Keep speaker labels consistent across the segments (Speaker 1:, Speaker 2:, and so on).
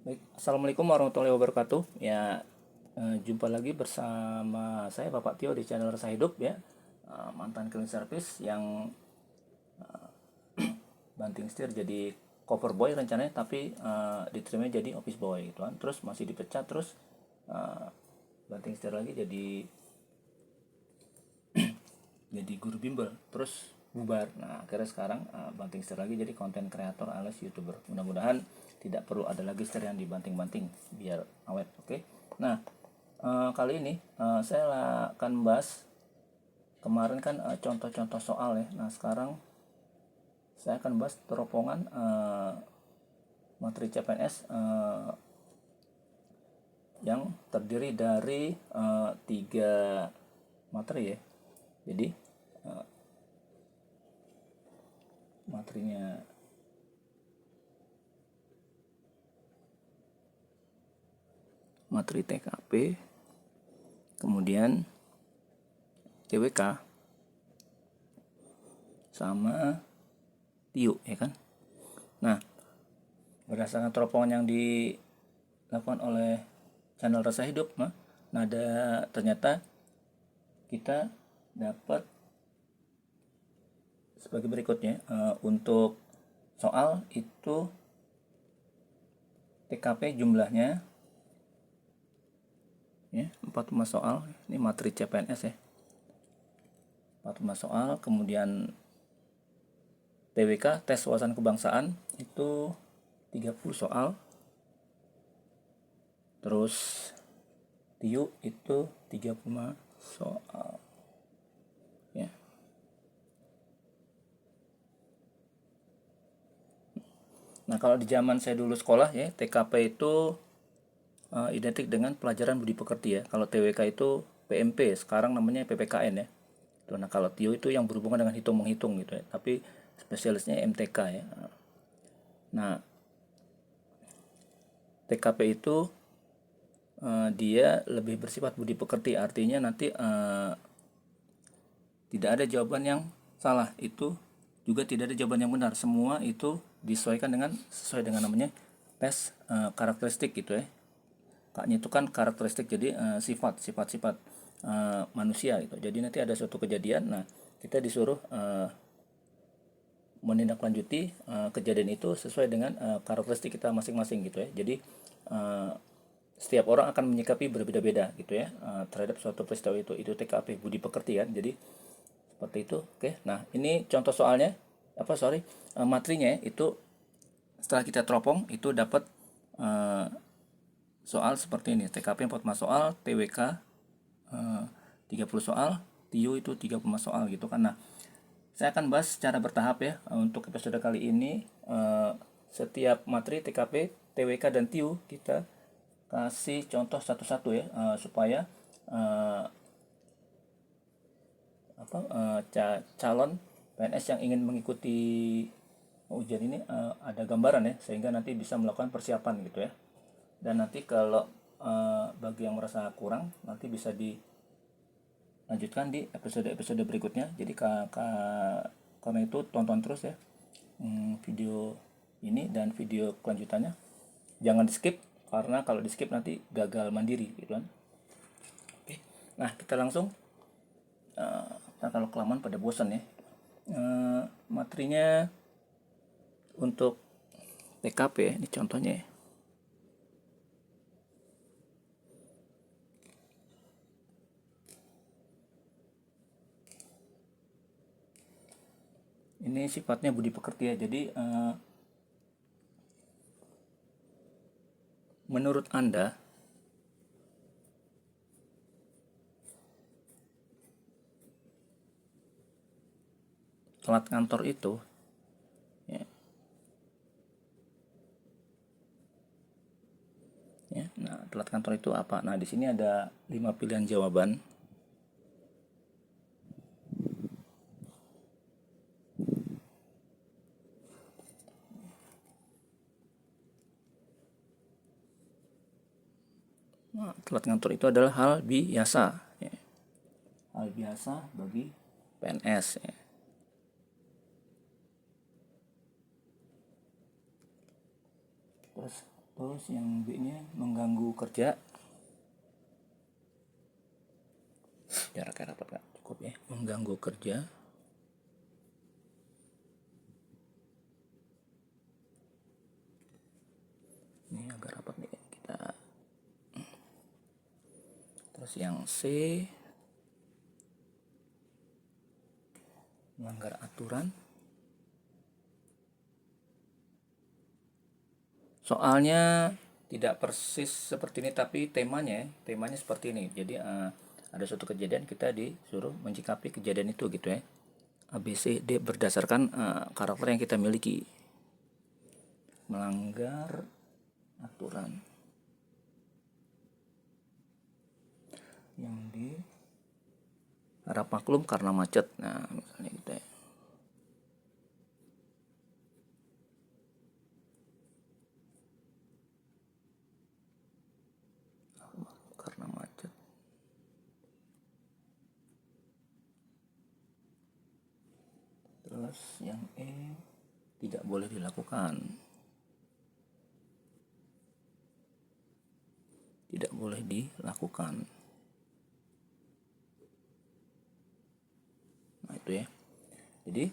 Speaker 1: Baik, Assalamualaikum warahmatullahi wabarakatuh. Ya, jumpa lagi bersama saya Bapak Tio di channel Rasa Hidup ya. Mantan clean service yang banting setir jadi cover boy rencananya, tapi diterima jadi office boy gitu kan. Terus masih dipecat, terus banting setir lagi jadi guru bimbel, terus bubar. Nah, akhirnya sekarang banting setir lagi jadi konten kreator alias YouTuber. Mudah-mudahan tidak perlu ada lagi setir yang dibanting-banting biar awet. Oke. Nah, kali ini saya akan bahas kemarin kan contoh-contoh soal ya. Nah, sekarang saya akan bahas teropongan materi CPNS yang terdiri dari tiga materi ya. Jadi materinya materi TKP, kemudian TWK, sama TIU ya kan. Nah, berdasarkan teropongan yang dilakukan oleh channel Rasa Hidup, nah ternyata kita dapat sebagai berikutnya. Untuk soal itu TKP jumlahnya ya 45 soal. Ini materi CPNS ya, 45 soal. Kemudian TWK, tes wawasan kebangsaan, itu 30 soal. Terus TIU itu 35 soal ya. Nah, kalau di zaman saya dulu sekolah ya, TKP itu identik dengan pelajaran budi pekerti ya. Kalau TWK itu PMP, sekarang namanya PPKN ya. Nah, kalau TIU itu yang berhubungan dengan hitung menghitung gitu ya, tapi spesialisnya MTK ya. Nah, TKP itu dia lebih bersifat budi pekerti, artinya nanti tidak ada jawaban yang salah, itu juga tidak ada jawaban yang benar, semua itu disesuaikan dengan sesuai dengan namanya tes karakteristik gitu ya. Kaknya itu kan karakteristik, jadi sifat-sifat manusia gitu. Jadi nanti ada suatu kejadian, nah kita disuruh menindaklanjuti kejadian itu sesuai dengan karakteristik kita masing-masing gitu ya. Jadi setiap orang akan menyikapi berbeda-beda gitu ya terhadap suatu peristiwa itu TKP budi pekerti kan. Jadi seperti itu. Oke, nah ini contoh soalnya materinya ya, itu setelah kita teropong itu dapat soal seperti ini. TKP 45 soal, TWK 30 soal, TIU itu 35 soal gitu kan. Nah, saya akan bahas secara bertahap ya untuk episode kali ini. Setiap materi TKP, TWK, dan TIU kita kasih contoh satu-satu ya, supaya calon PNS yang ingin mengikuti ujian ini ada gambaran ya, sehingga nanti bisa melakukan persiapan gitu ya. Dan nanti kalau bagi yang merasa kurang, nanti bisa dilanjutkan di episode-episode berikutnya. Jadi karena itu tonton terus ya video ini dan video kelanjutannya. Jangan di skip, karena kalau di skip nanti gagal mandiri gitu kan. Oke, nah kita langsung kalau kelamaan pada bosan ya. Materinya untuk TKP ya, ini contohnya ya. Ini sifatnya budi pekerti ya. Jadi menurut Anda telat kantor itu ya, ya. Nah, telat kantor itu apa? Nah, di sini ada 5 pilihan jawaban. Nah, telat kantor itu adalah hal biasa ya. Hal biasa bagi PNS ya. Terus Terus yang B-nya mengganggu kerja. Jaraknya rapat nggak? Cukup ya. Mengganggu kerja. Ini agak rapat nih kita. Terus yang C, melanggar aturan. Soalnya tidak persis seperti ini, tapi temanya seperti ini. Jadi ada suatu kejadian, kita disuruh menyikapi kejadian itu gitu ya. A, B, C, D berdasarkan karakter yang kita miliki. Melanggar aturan. Yang di harap maklum karena macet. Nah, misalnya gitu ya. Karena macet. Terus yang E, tidak boleh dilakukan. Tidak boleh dilakukan. Nah, itu ya. Jadi,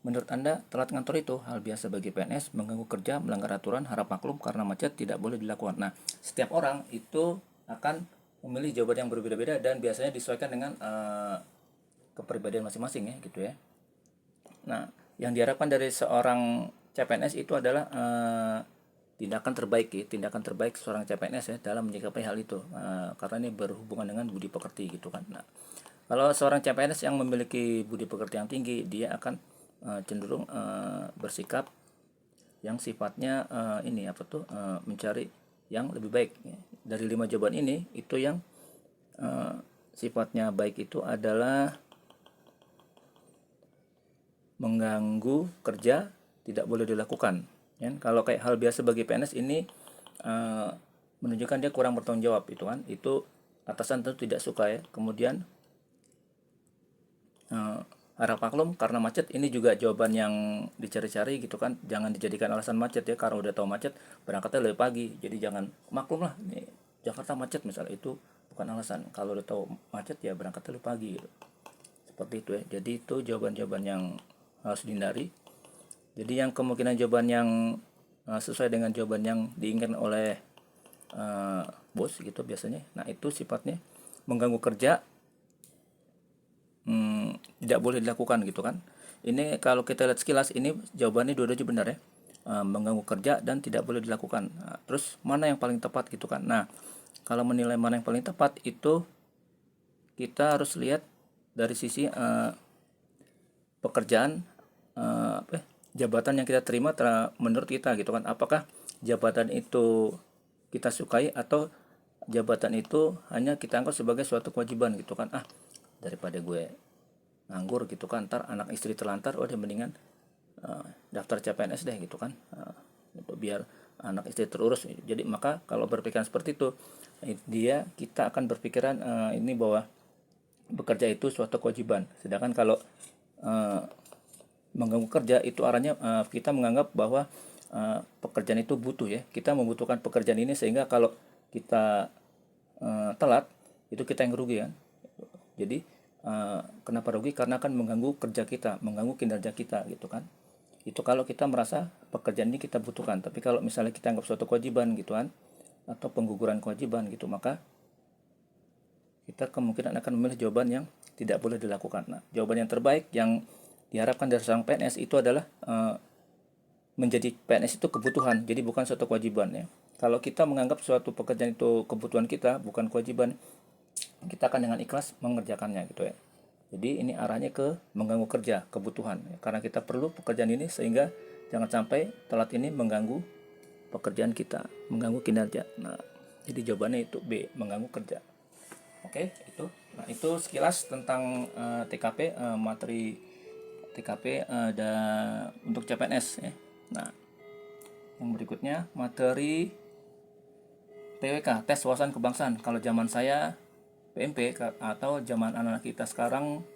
Speaker 1: menurut Anda, telat ngantor itu hal biasa bagi PNS, mengganggu kerja, melanggar aturan, harap maklum karena macet, tidak boleh dilakukan. Nah, setiap orang itu akan memilih jawaban yang berbeda-beda dan biasanya disesuaikan dengan kepribadian masing-masing ya, gitu ya. Nah, yang diharapkan dari seorang CPNS itu adalah tindakan terbaik seorang CPNS ya dalam menyikapi hal itu, karena ini berhubungan dengan budi pekerti gitu kan. Nah, kalau seorang CPNS yang memiliki budi pekerti yang tinggi, dia akan cenderung bersikap yang sifatnya mencari yang lebih baik ya. Dari 5 jawaban ini, itu yang sifatnya baik itu adalah mengganggu kerja, tidak boleh dilakukan ya. Kalau kayak hal biasa bagi PNS ini menunjukkan dia kurang bertanggung jawab itu kan, itu atasan tentu tidak suka ya. Kemudian harap maklum karena macet, ini juga jawaban yang dicari-cari gitu kan. Jangan dijadikan alasan macet ya, karena udah tahu macet berangkatnya lebih pagi, jadi jangan maklum lah ini Jakarta macet misalnya, itu bukan alasan. Kalau udah tahu macet ya berangkatnya lebih pagi gitu. Seperti itu ya. Jadi itu jawaban-jawaban yang harus dihindari. Jadi yang kemungkinan jawaban yang sesuai dengan jawaban yang diinginkan oleh bos gitu biasanya. Nah, itu sifatnya mengganggu kerja, tidak boleh dilakukan gitu kan. Ini kalau kita lihat sekilas, ini jawabannya dua-duanya benar ya. Mengganggu kerja dan tidak boleh dilakukan. Nah, terus mana yang paling tepat gitu kan. Nah, kalau menilai mana yang paling tepat itu kita harus lihat dari sisi pekerjaan, jabatan yang kita terima menurut kita gitu kan. Apakah jabatan itu kita sukai atau jabatan itu hanya kita anggap sebagai suatu kewajiban gitu kan. Daripada gue nganggur gitu kan, ntar anak istri terlantar, udah mendingan daftar CPNS deh gitu kan, biar anak istri terurus. Jadi maka kalau berpikiran seperti itu, kita akan berpikiran ini bahwa bekerja itu suatu kewajiban. Sedangkan kalau mengganggu kerja itu arahnya kita menganggap bahwa pekerjaan itu butuh ya, kita membutuhkan pekerjaan ini, sehingga kalau kita telat itu kita yang rugi kan. Jadi kenapa rugi? Karena akan mengganggu kerja kita, mengganggu kinerja kita gitu kan. Itu kalau kita merasa pekerjaan ini kita butuhkan. Tapi kalau misalnya kita anggap suatu kewajiban gitu kan, atau pengguguran kewajiban gitu, maka kita kemungkinan akan memilih jawaban yang tidak boleh dilakukan. Nah, jawaban yang terbaik yang diharapkan dari seorang PNS itu adalah menjadi PNS itu kebutuhan, jadi bukan suatu kewajiban ya. Kalau kita menganggap suatu pekerjaan itu kebutuhan kita, bukan kewajiban, kita akan dengan ikhlas mengerjakannya gitu ya. Jadi ini arahnya ke mengganggu kerja, kebutuhan ya. Karena kita perlu pekerjaan ini, sehingga jangan sampai telat ini mengganggu pekerjaan kita, mengganggu kinerja. Nah, jadi jawabannya itu B, mengganggu kerja. Oke, itu. Nah, itu sekilas tentang TKP, materi TKP untuk CPNS ya. Nah, yang berikutnya materi TWK, tes wawasan kebangsaan. Kalau zaman saya PMP, atau zaman anak-anak kita sekarang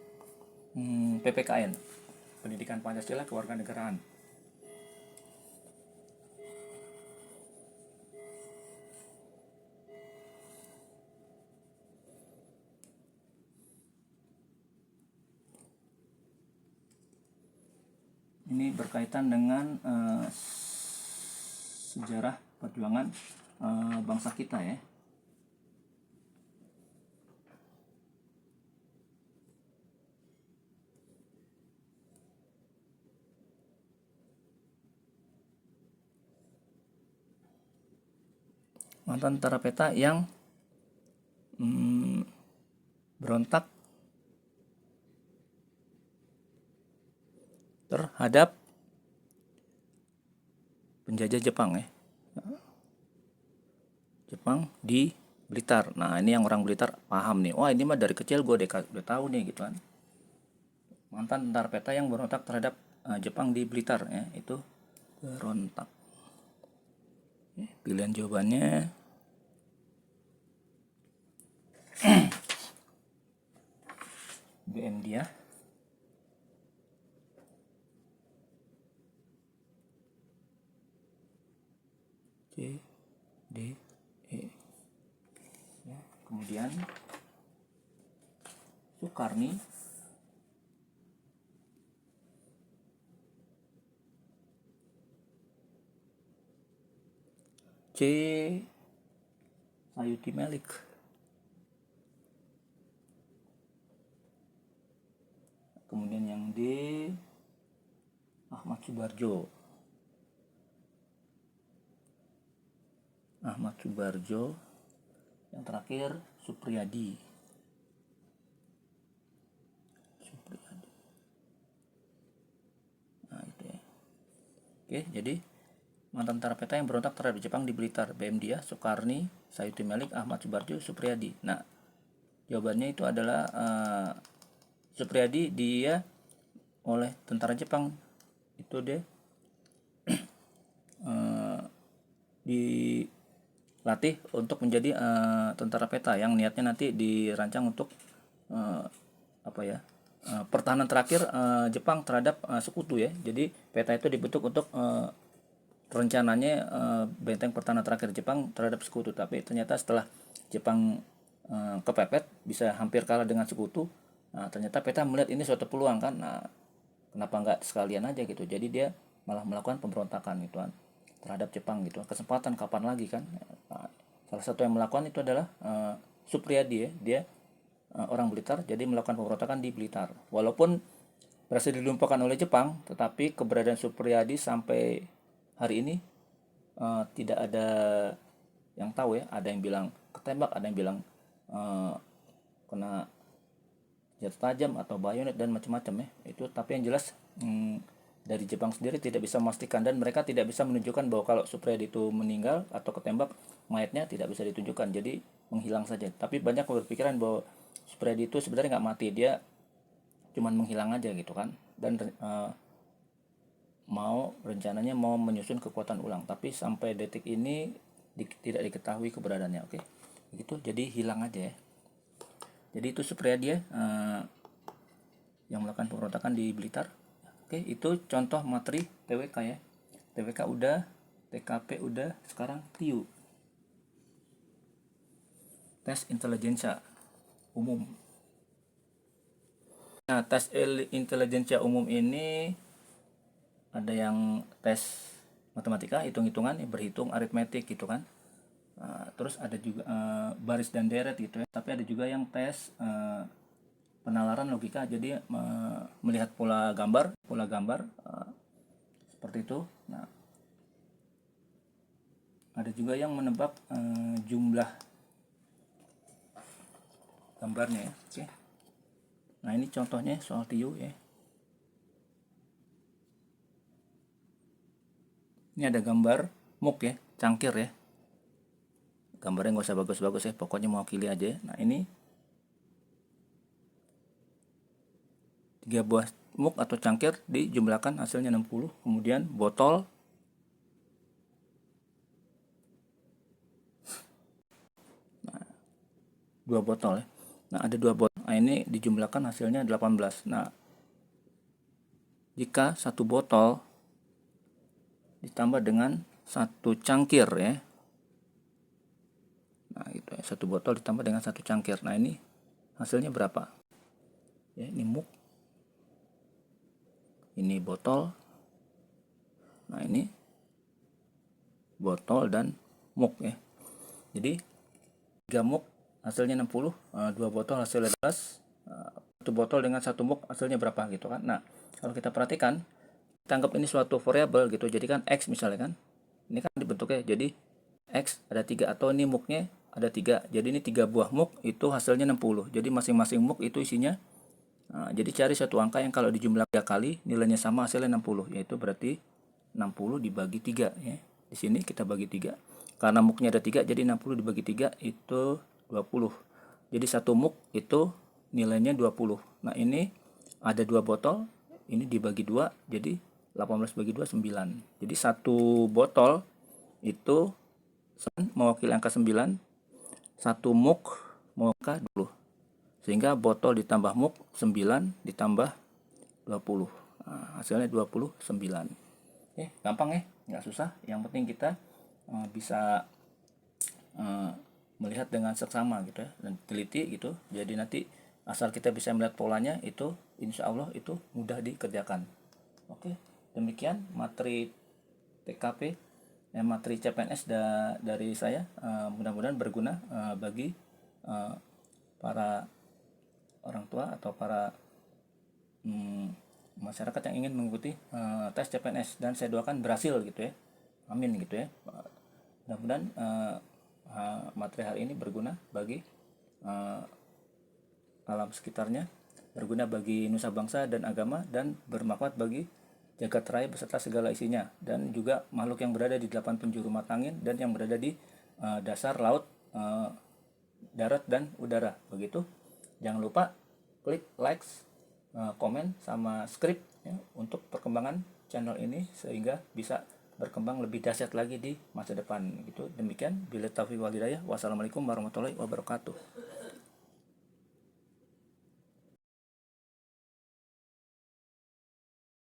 Speaker 1: PPKN, Pendidikan Pancasila Kewarganegaraan. berkaitan dengan sejarah perjuangan bangsa kita ya. Mantan tentara peta yang berontak terhadap penjajah Jepang ya. Jepang di Blitar. Nah, ini yang orang Blitar paham nih. Wah, ini mah dari kecil gue udah tahu nih gitu kan. Mantan tentara peta yang berontak terhadap Jepang di Blitar ya, itu berontak. Pilihan jawabannya BM dia. C, D, E. Ya, kemudian Sukarni. C, Sayuti Melik. Kemudian yang D, Ahmad Subarjo. Ahmad Subarjo. Yang terakhir Supriyadi. Nah, itu ya. Oke, jadi mantan tentara peta yang berontak terhadap Jepang di Blitar, BM dia, Sukarni, Sayuti Melik, Ahmad Subarjo, Supriyadi. Nah, jawabannya itu adalah Supriyadi dia oleh tentara Jepang itu dia dilatih untuk menjadi tentara peta yang niatnya nanti dirancang untuk pertahanan terakhir Jepang terhadap sekutu ya. Jadi peta itu dibentuk untuk rencananya benteng pertahanan terakhir Jepang terhadap sekutu, tapi ternyata setelah Jepang kepepet bisa hampir kalah dengan sekutu. Nah, ternyata peta melihat ini suatu peluang kan. Nah, kenapa nggak sekalian aja gitu. Jadi dia malah melakukan pemberontakan gitu kan terhadap Jepang gitu. Kesempatan kapan lagi kan. Nah, salah satu yang melakukan itu adalah Supriyadi ya. Dia orang Blitar, jadi melakukan pemberontakan di Blitar. Walaupun berhasil dilumpuhkan oleh Jepang, tetapi keberadaan Supriyadi sampai hari ini tidak ada yang tahu ya. Ada yang bilang ketembak, ada yang bilang kena senjata tajam atau bayonet dan macam-macam ya. Itu tapi yang jelas dari Jepang sendiri tidak bisa memastikan, dan mereka tidak bisa menunjukkan bahwa kalau Supriyadi itu meninggal atau ketembak, mayatnya tidak bisa ditunjukkan, jadi menghilang saja. Tapi banyak berpikiran bahwa Supriyadi itu sebenarnya nggak mati, dia cuman menghilang aja gitu kan, dan rencananya mau menyusun kekuatan ulang, tapi sampai detik ini tidak diketahui keberadaannya. Oke, begitu, jadi hilang aja ya. Jadi itu Supriyadi ya, yang melakukan pemberontakan di Blitar. Oke, itu contoh materi TWK ya. TWK udah, TKP udah, sekarang TIU, tes intelijensia umum. Nah, tes intelijensia umum ini ada yang tes matematika, hitung-hitungan, berhitung, aritmetik gitu kan. Terus ada juga baris dan deret gitu ya. Tapi ada juga yang tes penalaran logika, jadi melihat pola gambar seperti itu. Nah, ada juga yang menebak jumlah gambarnya ya. Oke. Nah, ini contohnya soal TIU ya. Ini ada gambar muk ya, cangkir ya. Gambarnya nggak usah bagus-bagus ya, pokoknya mewakili aja ya. Nah, ini 3 buah muk atau cangkir dijumlahkan hasilnya 60. Kemudian botol, nah, 2 botol ya. Nah, ada 2 botol. Nah, ini dijumlahkan hasilnya 18. Nah, jika 1 botol ditambah dengan 1 cangkir ya. Nah, gitu ya. 1 botol ditambah dengan 1 cangkir. Nah, ini hasilnya berapa? Ya, ini muk. Ini botol. Nah, ini botol dan mug ya. Jadi 3 mug hasilnya 60, 2 botol hasilnya 12, 1 botol dengan 1 mug hasilnya berapa gitu kan. Nah, kalau kita perhatikan, kita anggap ini suatu variabel gitu. Jadi kan X misalnya kan. Ini kan dibentuknya jadi X ada 3 atau ini mugnya ada 3. Jadi ini 3 buah mug itu hasilnya 60. Jadi masing-masing mug itu isinya jadi cari satu angka yang kalau dijumlah 3 kali nilainya sama hasilnya 60, yaitu berarti 60 dibagi 3 ya. Di sini kita bagi 3. Karena mugnya ada 3 jadi 60 dibagi 3 itu 20. Jadi satu mug itu nilainya 20. Nah, ini ada 2 botol, ini dibagi 2 jadi 18 bagi 2 9. Jadi satu botol itu mewakili angka 9, satu mug mewakili 20. Sehingga botol ditambah mug 9 ditambah 20. Nah, hasilnya 29. Gampang ya, nggak susah. Yang penting kita bisa melihat dengan seksama gitu ya, dan teliti gitu. Jadi nanti asal kita bisa melihat polanya itu insya Allah itu mudah dikerjakan. Oke, demikian materi TKP, materi CPNS dari saya. Mudah-mudahan berguna bagi para orang tua atau para masyarakat yang ingin mengikuti tes CPNS, dan saya doakan berhasil gitu ya, amin gitu ya. Mudah-mudahan materi hari ini berguna bagi alam sekitarnya, berguna bagi nusa bangsa dan agama, dan bermanfaat bagi jagat raya beserta segala isinya, dan juga makhluk yang berada di 8 penjuru mata angin dan yang berada di dasar laut, darat dan udara. Begitu. Jangan lupa klik like, komen sama subscribe ya, untuk perkembangan channel ini sehingga bisa berkembang lebih dahsyat lagi di masa depan gitu. Demikian, billahi taufiq wal hidayah. Wassalamualaikum warahmatullahi wabarakatuh.